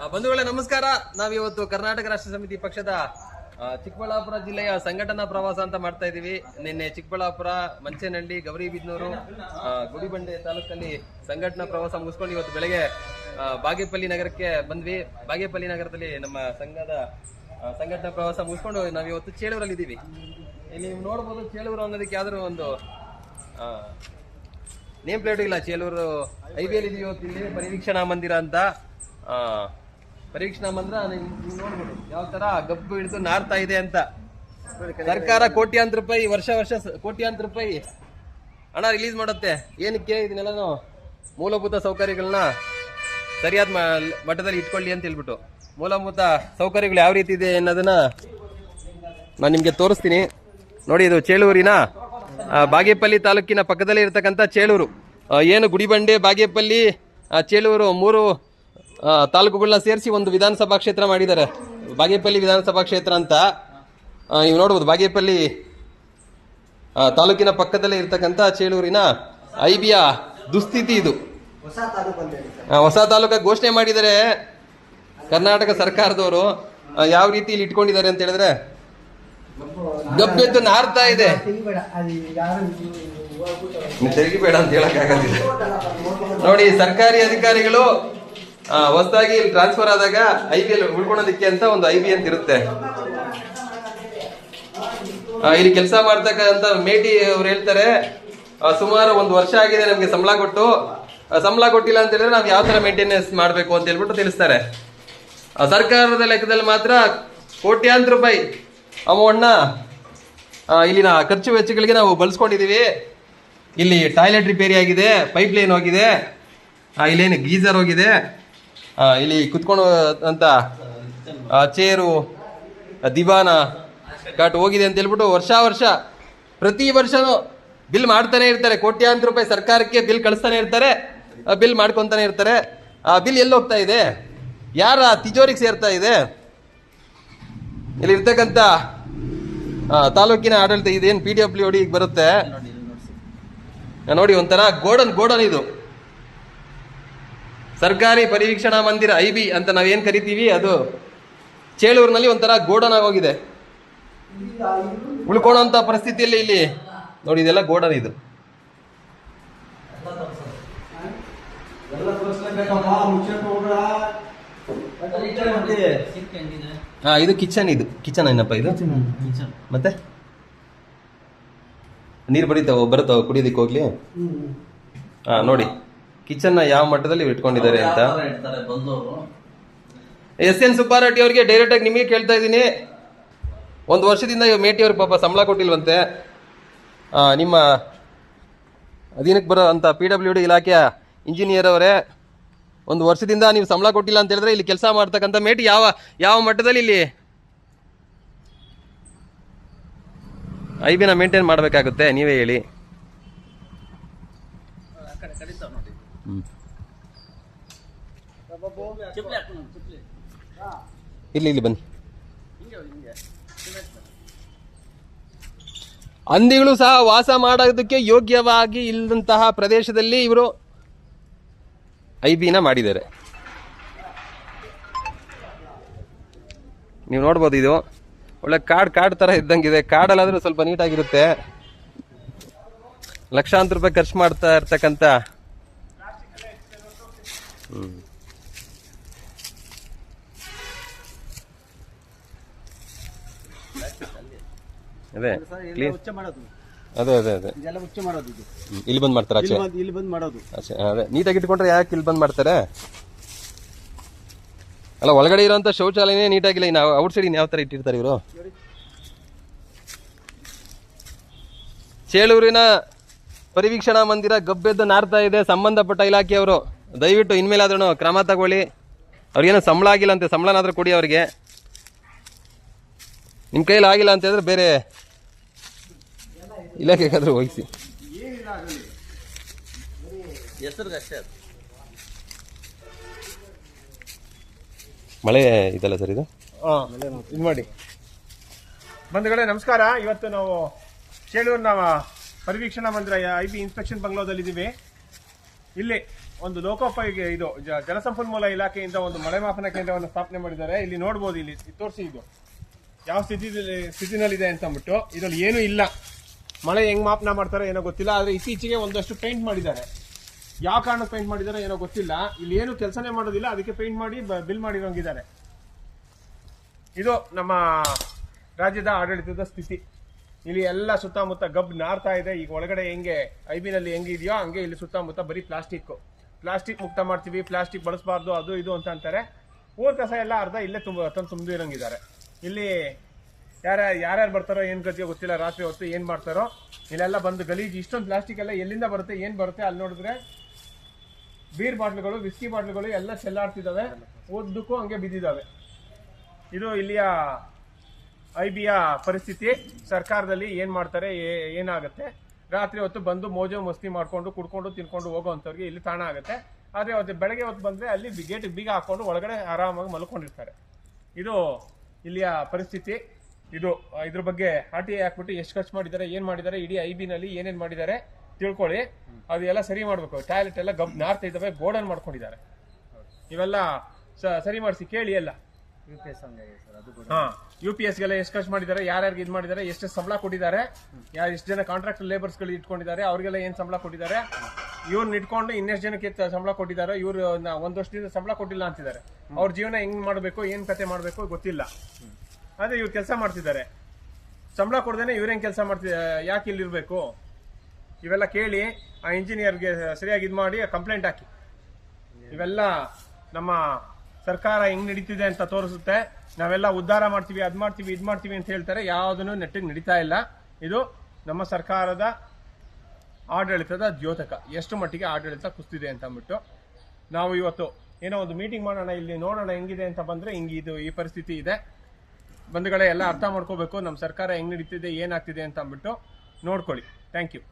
ಬಂಧುಗಳೇ ನಮಸ್ಕಾರ. ನಾವಿವತ್ತು ಕರ್ನಾಟಕ ರಾಷ್ಟ್ರ ಸಮಿತಿ ಪಕ್ಷದ ಚಿಕ್ಕಬಳ್ಳಾಪುರ ಜಿಲ್ಲೆಯ ಸಂಘಟನಾ ಪ್ರವಾಸ ಅಂತ ಮಾಡ್ತಾ ಇದೀವಿ. ನಿನ್ನೆ ಚಿಕ್ಕಬಳ್ಳಾಪುರ, ಮಂಚೇನಹಳ್ಳಿ, ಗೌರಿಬಿದನೂರು, ಗುಡಿಬಂಡೆ ತಾಲೂಕಲ್ಲಿ ಸಂಘಟನಾ ಪ್ರವಾಸ ಮುಗಿಸ್ಕೊಂಡು ಇವತ್ತು ಬೆಳಗ್ಗೆ ಬಾಗೇಪಲ್ಲಿ ನಗರಕ್ಕೆ ಬಂದ್ವಿ. ಬಾಗೇಪಲ್ಲಿ ನಗರದಲ್ಲಿ ನಮ್ಮ ಸಂಘದ ಸಂಘಟನಾ ಪ್ರವಾಸ ಮುಗಿಸ್ಕೊಂಡು ನಾವಿವತ್ತು ಚೇಳೂರಲ್ಲಿ ಇದ್ದೀವಿ. ಇಲ್ಲಿ ನೀವು ನೋಡ್ಬೋದು, ಚೇಳೂರು ಅನ್ನೋದಕ್ಕೆ ಯಾವ್ದಾದ್ರು ಒಂದು ನೇಮ್ ಪ್ಲೇಟ್ ಇಲ್ಲ. ಚೇಳೂರು IBL ಇದೀವಿ ಇವತ್ತು. ಇಲ್ಲಿ ಪರಿವೀಕ್ಷಣಾ ಮಂದಿರ ಅಂತ ಪರೀಕ್ಷಣಾ ಮಂದಿರ ನೀವು ನೋಡ್ಬೋದು ಯಾವ ತರ ಗಬ್ಬು ಹಿಡಿದು ನಾರ್ತಾ ಇದೆ ಅಂತ. ಸರ್ಕಾರ ಕೋಟ್ಯಾಂತರ ರೂಪಾಯಿ ವರ್ಷ ಕೋಟ್ಯಾಂತರ ರೂಪಾಯಿ ಹಣ ರಿಲೀಸ್ ಮಾಡುತ್ತೆ. ಏನಕ್ಕೆ? ಇದನ್ನೆಲ್ಲ ಮೂಲಭೂತ ಸೌಕರ್ಯಗಳನ್ನ ಸರಿಯಾದ ಮಟ್ಟದಲ್ಲಿ ಇಟ್ಕೊಳ್ಳಿ ಅಂತ ಹೇಳ್ಬಿಟ್ಟು. ಮೂಲಭೂತ ಸೌಕರ್ಯಗಳು ಯಾವ ರೀತಿ ಇದೆ ಅನ್ನೋದನ್ನ ನಾನು ನಿಮ್ಗೆ ತೋರಿಸ್ತೀನಿ. ನೋಡಿ, ಇದು ಚೇಳೂರಿನ ಬಾಗೇಪಲ್ಲಿ ತಾಲೂಕಿನ ಪಕ್ಕದಲ್ಲಿ ಇರತಕ್ಕಂಥ ಚೇಳೂರು. ಏನು ಗುಡಿಬಂಡೆ, ಬಾಗೇಪಲ್ಲಿ, ಚೇಳೂರು ಮೂರು ತಾಲೂಕುಗಳನ್ನ ಸೇರಿಸಿ ಒಂದು ವಿಧಾನಸಭಾ ಕ್ಷೇತ್ರ ಮಾಡಿದ್ದಾರೆ. ಬಾಗೇಪಲ್ಲಿ ವಿಧಾನಸಭಾ ಕ್ಷೇತ್ರ ಅಂತ ನೀವು ನೋಡ್ಬೋದು. ಬಾಗೇಪಲ್ಲಿ ತಾಲೂಕಿನ ಪಕ್ಕದಲ್ಲೇ ಇರ್ತಕ್ಕಂಥ ಚೇಳೂರಿನ IBಯ ದುಸ್ಥಿತಿ ಇದು. ಹೊಸ ತಾಲೂಕಾಗಿ ಘೋಷಣೆ ಮಾಡಿದ್ದಾರೆ ಕರ್ನಾಟಕ ಸರ್ಕಾರದವರು. ಯಾವ ರೀತಿ ಇಲ್ಲಿ ಇಟ್ಕೊಂಡಿದ್ದಾರೆ ಅಂತ ಹೇಳಿದ್ರೆ, ಗಬ್ಬೆದ್ದು ನಾರ್ತಾ ಇದೆ. ತೆರಿಬೇಡ ಅಂತ ಹೇಳಕ್ಕಾಗೋದಿಲ್ಲ. ನೋಡಿ, ಸರ್ಕಾರಿ ಅಧಿಕಾರಿಗಳು ಹೊಸದಾಗಿ ಇಲ್ಲಿ ಟ್ರಾನ್ಸ್ಫರ್ ಆದಾಗ IBL ಉಳ್ಕೊಳೋದಕ್ಕೆ ಅಂತ ಒಂದು IB ಅಂತ ಇರುತ್ತೆ. ಇಲ್ಲಿ ಕೆಲಸ ಮಾಡ್ತಕ್ಕಂಥ ಮೇಟಿ ಅವ್ರು ಹೇಳ್ತಾರೆ, ಸುಮಾರು 1 ವರ್ಷ ಆಗಿದೆ ನಮ್ಗೆ ಸಂಬಳ ಕೊಟ್ಟಿಲ್ಲ ಅಂತ ಹೇಳಿದ್ರೆ ನಾವು ಯಾವ ತರ ಮೇಂಟೆನೆನ್ಸ್ ಮಾಡ್ಬೇಕು ಅಂತ ಹೇಳ್ಬಿಟ್ಟು ತಿಳಿಸ್ತಾರೆ. ಸರ್ಕಾರದ ಲೆಕ್ಕದಲ್ಲಿ ಮಾತ್ರ ಕೋಟ್ಯಾಂತರ ರೂಪಾಯಿ ಅಮೌಂಟ್ನ ಇಲ್ಲಿನ ಖರ್ಚು ವೆಚ್ಚಗಳಿಗೆ ನಾವು ಬಳಸ್ಕೊಂಡಿದೀವಿ. ಇಲ್ಲಿ ಟಾಯ್ಲೆಟ್ ರಿಪೇರಿ ಆಗಿದೆ, ಪೈಪ್ ಲೈನ್ ಹೋಗಿದೆ, ಇಲ್ಲೇನು ಗೀಸರ್ ಹೋಗಿದೆ, ಇಲ್ಲಿ ಕುತ್ಕೊಂಡು ಅಂತ ಚೇರು, ದಿವಾನ ಕಾಟ್ ಹೋಗಿದೆ ಅಂತ ಹೇಳ್ಬಿಟ್ಟು ವರ್ಷ ಪ್ರತಿ ವರ್ಷನೂ ಬಿಲ್ ಮಾಡ್ತಾನೆ ಇರ್ತಾರೆ. ಕೋಟ್ಯಾಂತರ ರೂಪಾಯಿ ಸರ್ಕಾರಕ್ಕೆ ಬಿಲ್ ಕಳಿಸ್ತಾನೆ ಇರ್ತಾರೆ, ಬಿಲ್ ಮಾಡ್ಕೊತಾನೆ ಇರ್ತಾರೆ. ಆ ಬಿಲ್ ಎಲ್ಲಿ ಹೋಗ್ತಾ ಇದೆ? ಯಾರ ತಿಜೋರಿಗೆ ಸೇರ್ತಾ ಇದೆ? ಇಲ್ಲಿ ಇರ್ತಕ್ಕಂಥ ತಾಲೂಕಿನ ಆಡಳಿತ ಇದೇನು PWD ಬರುತ್ತೆ ನೋಡಿ, ಒಂಥರ ಗೋಡನ್ ಇದು. ಸರ್ಕಾರಿ ಪರಿವೀಕ್ಷಣಾ ಮಂದಿರ IB ಅಂತ ನಾವೇನ್ ಕರಿತೀವಿ, ಅದು ಚೇಳೂರಿನಲ್ಲಿ ಒಂಥರ ಗೋಡನ್ ಆಗೋಗಿದೆ. ಉಳ್ಕೊಳ್ಳೋಂತ ಪರಿಸ್ಥಿತಿಯಲ್ಲಿ ಇಲ್ಲಿ ನೋಡಿ, ಇದೆಲ್ಲ ಗೋಡನ್ ಇದು. ಇದು ಕಿಚನ್ ಏನಪ್ಪ ಇದು? ಮತ್ತೆ ನೀರು ಬರುತ್ತಾವ ಕುಡಿಯೋದಕ್ಕೆ ಹೋಗ್ಲಿ. ನೋಡಿ, ಕಿಚನ್ ನ ಯಾವ ಮಟ್ಟದಲ್ಲಿ ಇಟ್ಕೊಂಡಿದ್ದಾರೆ ಅಂತ. SN ಸುಬ್ಬಾರೆಡ್ಡಿ ಅವ್ರಿಗೆ ಡೈರೆಕ್ಟ್ ಆಗಿ ನಿಮಗೆ ಕೇಳ್ತಾ ಇದ್ದೀನಿ. 1 ವರ್ಷದಿಂದ ಮೇಟಿ ಅವ್ರಿಗೆ ಪಾಪ ಸಂಬಳ ಕೊಟ್ಟಿಲ್ವಂತೆ. ನಿಮ್ಮ ಅಧೀನಕ್ಕೆ ಬರೋ ಅಂತ PWD ಇಲಾಖೆಯ ಇಂಜಿನಿಯರ್ ಅವರೇ, 1 ವರ್ಷದಿಂದ ನೀವು ಸಂಬಳ ಕೊಟ್ಟಿಲ್ಲ ಅಂತ ಹೇಳಿದ್ರೆ ಇಲ್ಲಿ ಕೆಲಸ ಮಾಡ್ತಕ್ಕಂಥ ಮೇಟಿ ಯಾವ ಮಟ್ಟದಲ್ಲಿ ಇಲ್ಲಿ IBನ ಮೇಂಟೈನ್ ಮಾಡಬೇಕಾಗುತ್ತೆ? ನೀವೇ ಹೇಳಿ. ಇಲ್ಲಿ ಬನ್ನಿ. ಹಂದಿಗಳು ಸಹ ವಾಸ ಮಾಡೋದಕ್ಕೆ ಯೋಗ್ಯವಾಗಿ ಇಲ್ಲದಂತಹ ಪ್ರದೇಶದಲ್ಲಿ ಇವರು IBನ ಮಾಡಿದ್ದಾರೆ. ನೀವು ನೋಡ್ಬೋದು, ಇದು ಒಳ್ಳೆ ಕಾಡ್ ತರ ಇದ್ದಂಗಿದೆ. ಕಾಡಲ್ಲಾದ್ರೂ ಸ್ವಲ್ಪ ನೀಟಾಗಿರುತ್ತೆ. ಲಕ್ಷಾಂತರ ರೂಪಾಯಿ ಖರ್ಚು ಮಾಡ್ತಾ ಇರ್ತಕ್ಕಂಥ ಅದೇ ಇಲ್ಲಿ ಬಂದ್ ಮಾಡ್ತಾರೆ. ಅದೇ ನೀಟಾಗಿ ಇಟ್ಕೊಂಡ್ರೆ ಯಾಕೆ ಇಲ್ಲಿ ಬಂದ್ ಮಾಡ್ತಾರೆ? ಅಲ್ಲ, ಒಳಗಡೆ ಇರೋಂಥ ಶೌಚಾಲಯನೇ ನೀಟಾಗಿಲ್ಲ. ಇನ್ನು ಔಟ್ ಸೈಡ್ ಯಾವ ತರ ಇಟ್ಟಿರ್ತಾರೆ ಇವರು? ಚೇಳೂರಿನ ಪರಿವೀಕ್ಷಣಾ ಮಂದಿರ ಗಬ್ಬೆದ್ದು ನಾರ್ತಾ ಇದೆ. ಸಂಬಂಧಪಟ್ಟ ಇಲಾಖೆಯವರು ದಯವಿಟ್ಟು ಇನ್ಮೇಲಾದ್ರೂ ಕ್ರಮ ತಗೊಳ್ಳಿ. ಅವ್ರಿಗೇನೋ ಸಂಬಳ ಆಗಿಲ್ಲ ಅಂತೆ, ಸಂಬಳನಾದ್ರೂ ಕೊಡಿ ಅವ್ರಿಗೆ. ನಿಮ್ಮ ಕೈಯಲ್ಲಿ ಆಗಿಲ್ಲ ಅಂತ ಹೇಳಿದ್ರೆ ಬೇರೆ ಇಲಾಖೆಗಾದ್ರೂ ವಹಿಸಿ. ಮಳೆ ಇದಲ್ಲ ಸರ್, ಇದು ಮಾಡಿ. ಬಂಧುಗಳೇ ನಮಸ್ಕಾರ. ಇವತ್ತು ನಾವು ಚೇಳೂರಿನ ಪರಿವೀಕ್ಷಣಾ ಮಂದಿರ IB ಇನ್ಸ್ಪೆಕ್ಷನ್ ಬಂಗ್ಲೋದಲ್ಲಿದ್ದೀವಿ. ಇಲ್ಲಿ ಒಂದು ಲೋಕೋಪಯೋಗಿ ಇದು ಜಲಸಂಪನ್ಮೂಲ ಇಲಾಖೆಯಿಂದ ಒಂದು ಮಳೆ ಮಾಪನ ಕೇಂದ್ರವನ್ನು ಸ್ಥಾಪನೆ ಮಾಡಿದ್ದಾರೆ. ಇಲ್ಲಿ ನೋಡ್ಬೋದು, ಇಲ್ಲಿ ತೋರಿಸಿ ಇದು ಯಾವ ಸ್ಥಿತಿನಲ್ಲಿದೆ ಅಂತ ಅಂದ್ಬಿಟ್ಟು. ಇದರಲ್ಲಿ ಏನೂ ಇಲ್ಲ, ಮಳೆ ಹೆಂಗ್ ಮಾಪನ ಮಾಡ್ತಾರೋ ಏನೋ ಗೊತ್ತಿಲ್ಲ. ಆದ್ರೆ ಇತ್ತೀಚೆಗೆ ಒಂದಷ್ಟು ಪೇಂಟ್ ಮಾಡಿದ್ದಾರೆ. ಯಾವ ಕಾರಣಕ್ಕೆ ಪೇಂಟ್ ಮಾಡಿದಾರೋ ಏನೋ ಗೊತ್ತಿಲ್ಲ. ಇಲ್ಲಿ ಏನು ಕೆಲಸನೇ ಮಾಡೋದಿಲ್ಲ, ಅದಕ್ಕೆ ಪೇಂಟ್ ಮಾಡಿ ಬಿಲ್ ಮಾಡಿರೋಂಗಿದ್ದಾರೆ. ಇದು ನಮ್ಮ ರಾಜ್ಯದ ಆಡಳಿತದ ಸ್ಥಿತಿ. ಇಲ್ಲಿ ಎಲ್ಲ ಸುತ್ತಮುತ್ತ ಗಬ್ ನಾರ್ತಾ ಇದೆ. ಈಗ ಒಳಗಡೆ ಹೆಂಗೆ ಐಬಿನಲ್ಲಿ ಹೆಂಗಿದೆಯೋ ಹಂಗೆ ಇಲ್ಲಿ ಸುತ್ತಮುತ್ತ ಬರೀ ಪ್ಲಾಸ್ಟಿಕ್ ಮುಕ್ತ ಮಾಡ್ತೀವಿ, ಪ್ಲಾಸ್ಟಿಕ್ ಬಳಸಬಾರ್ದು, ಅದು ಇದು ಅಂತ ಅಂತಾರೆ. ಊರ್ ಕಸ ಎಲ್ಲ ಅರ್ಧ ಇಲ್ಲೇ ತುಂಬಿರಂಗಿದ್ದಾರೆ. ಇಲ್ಲಿ ಯಾರ್ಯಾರು ಬರ್ತಾರೋ ಏನ್ ಗತಿಯೋ ಗೊತ್ತಿಲ್ಲ. ರಾತ್ರಿ ಹೊತ್ತು ಏನ್ ಮಾಡ್ತಾರೋ ಇಲ್ಲೆಲ್ಲ ಬಂದು ಗಲೀಜು. ಇಷ್ಟೊಂದು ಪ್ಲಾಸ್ಟಿಕ್ ಎಲ್ಲ ಎಲ್ಲಿಂದ ಬರುತ್ತೆ, ಏನ್ ಬರುತ್ತೆ. ಅಲ್ಲಿ ನೋಡಿದ್ರೆ ಬೀರ್ ಬಾಟ್ಲುಗಳು, ವಿಸ್ಕಿ ಬಾಟ್ಲುಗಳು ಎಲ್ಲ ಚೆಲ್ಲಾಡ್ತಿದ್ದಾವೆ, ಉದ್ದಕ್ಕೂ ಹಂಗೆ ಬಿದ್ದಿದ್ದಾವೆ. ಇದು ಇಲ್ಲಿಯ ಐಬಿಯ ಪರಿಸ್ಥಿತಿ. ಸರ್ಕಾರದಲ್ಲಿ ಏನ್ ಮಾಡ್ತಾರೆ, ಏನಾಗುತ್ತೆ. ರಾತ್ರಿ ಹೊತ್ತು ಬಂದು ಮೋಜು ಮಸ್ತಿ ಮಾಡ್ಕೊಂಡು ಕುಡ್ಕೊಂಡು ತಿನ್ಕೊಂಡು ಹೋಗೋವಂಥವ್ರಿಗೆ ಇಲ್ಲಿ ತಾಣ ಆಗುತ್ತೆ. ಆದ್ರೆ ಅವತ್ತು ಬೆಳಗ್ಗೆ ಹೊತ್ತು ಬಂದ್ರೆ ಅಲ್ಲಿ ಗೇಟಿಗೆ ಬೀಗ ಹಾಕೊಂಡು ಒಳಗಡೆ ಆರಾಮಾಗಿ ಮಲ್ಕೊಂಡಿರ್ತಾರೆ. ಇದು ಇಲ್ಲಿಯ ಪರಿಸ್ಥಿತಿ. ಇದ್ರ ಬಗ್ಗೆ RTI ಹಾಕ್ಬಿಟ್ಟು ಎಷ್ಟು ಖರ್ಚು ಮಾಡಿದ್ದಾರೆ, ಏನ್ ಮಾಡಿದ್ದಾರೆ, ಇಡೀ ಐಬಿನಲ್ಲಿ ಏನೇನ್ ಮಾಡಿದ್ದಾರೆ ತಿಳ್ಕೊಳ್ಳಿ. ಅದು ಎಲ್ಲ ಸರಿ ಮಾಡ್ಬೇಕು. ಟಾಯ್ಲೆಟ್ ಎಲ್ಲ ಗಬ್ ನಾರ್ತಾ ಇದ್ದಾವೆ, ಗೋಡನ್ ಮಾಡ್ಕೊಂಡಿದ್ದಾರೆ. ಇವೆಲ್ಲ ಸರಿ ಮಾಡಿಸಿ ಕೇಳಿ ಎಲ್ಲ. UPS ಗೆಲ್ಲ ಎಷ್ಟು ಖರ್ಚು ಮಾಡಿದ್ದಾರೆ, ಯಾರ್ಯಾರಿಗೆ ಇದು ಮಾಡಿದ್ದಾರೆ, ಎಷ್ಟು ಸಂಬಳ ಕೊಟ್ಟಿದ್ದಾರೆ, ಎಷ್ಟು ಜನ ಕಾಂಟ್ರಾಕ್ಟ್ ಲೇಬರ್ಸ್ ಗಳು ಇಟ್ಕೊಂಡಿದ್ದಾರೆ, ಅವ್ರಿಗೆಲ್ಲ ಏನ್ ಸಂಬಳ ಕೊಟ್ಟಿದ್ದಾರೆ, ಇವ್ರನ್ನ ಇಟ್ಕೊಂಡು ಇನ್ನೆಷ್ಟು ಜನಕ್ಕೆ ಸಂಬಳ ಕೊಟ್ಟಿದ್ದಾರೆ. ಇವ್ರು ಒಂದ್ ವರ್ಷದಿಂದ ಸಂಬಳ ಕೊಟ್ಟಿಲ್ಲ ಅಂತಿದ್ದಾರೆ. ಅವ್ರ ಜೀವನ ಹೆಂಗ್ ಮಾಡ್ಬೇಕು, ಏನ್ ಕತೆ ಮಾಡ್ಬೇಕು ಗೊತ್ತಿಲ್ಲ. ಆದ್ರೆ ಇವ್ರು ಕೆಲಸ ಮಾಡ್ತಿದ್ದಾರೆ. ಸಂಬಳ ಕೊಡ್ದೇನೆ ಇವ್ರ ಹೆಂಗ್ ಕೆಲಸ ಮಾಡ್ತಿದ್ದಾರೆ, ಯಾಕೆ ಇಲ್ಲಿರ್ಬೇಕು. ಇವೆಲ್ಲ ಕೇಳಿ ಆ ಇಂಜಿನಿಯರ್ಗೆ ಸರಿಯಾಗಿ ಇದು ಮಾಡಿ ಕಂಪ್ಲೇಂಟ್ ಹಾಕಿ. ಇವೆಲ್ಲ ನಮ್ಮ ಸರ್ಕಾರ ಹೆಂಗ್ ನಡೀತಿದೆ ಅಂತ ತೋರಿಸುತ್ತೆ. ನಾವೆಲ್ಲ ಉದ್ಧಾರ ಮಾಡ್ತೀವಿ, ಅದ್ ಮಾಡ್ತೀವಿ, ಇದ್ ಮಾಡ್ತೀವಿ ಅಂತ ಹೇಳ್ತಾರೆ. ಯಾವುದನ್ನು ನೆಟ್ಟಿಗೆ ನಡೀತಾ ಇಲ್ಲ. ಇದು ನಮ್ಮ ಸರ್ಕಾರದ ಆಡಳಿತದ ದ್ಯೋತಕ, ಎಷ್ಟು ಮಟ್ಟಿಗೆ ಆಡಳಿತ ಕುಸ್ತಿದೆ ಅಂತ ಅಂದ್ಬಿಟ್ಟು. ನಾವು ಇವತ್ತು ಏನೋ ಒಂದು ಮೀಟಿಂಗ್ ಮಾಡೋಣ, ಇಲ್ಲಿ ನೋಡೋಣ ಹೆಂಗಿದೆ ಅಂತ ಬಂದ್ರೆ ಹಿಂಗಿದು ಈ ಪರಿಸ್ಥಿತಿ ಇದೆ. ಬಂಧುಗಳೇ, ಎಲ್ಲ ಅರ್ಥ ಮಾಡ್ಕೋಬೇಕು ನಮ್ಮ ಸರ್ಕಾರ ಹೆಂಗ್ ನಡೀತಿದೆ, ಏನಾಗ್ತಿದೆ ಅಂತ ಅಂದ್ಬಿಟ್ಟು ನೋಡ್ಕೊಳ್ಳಿ. Thank you.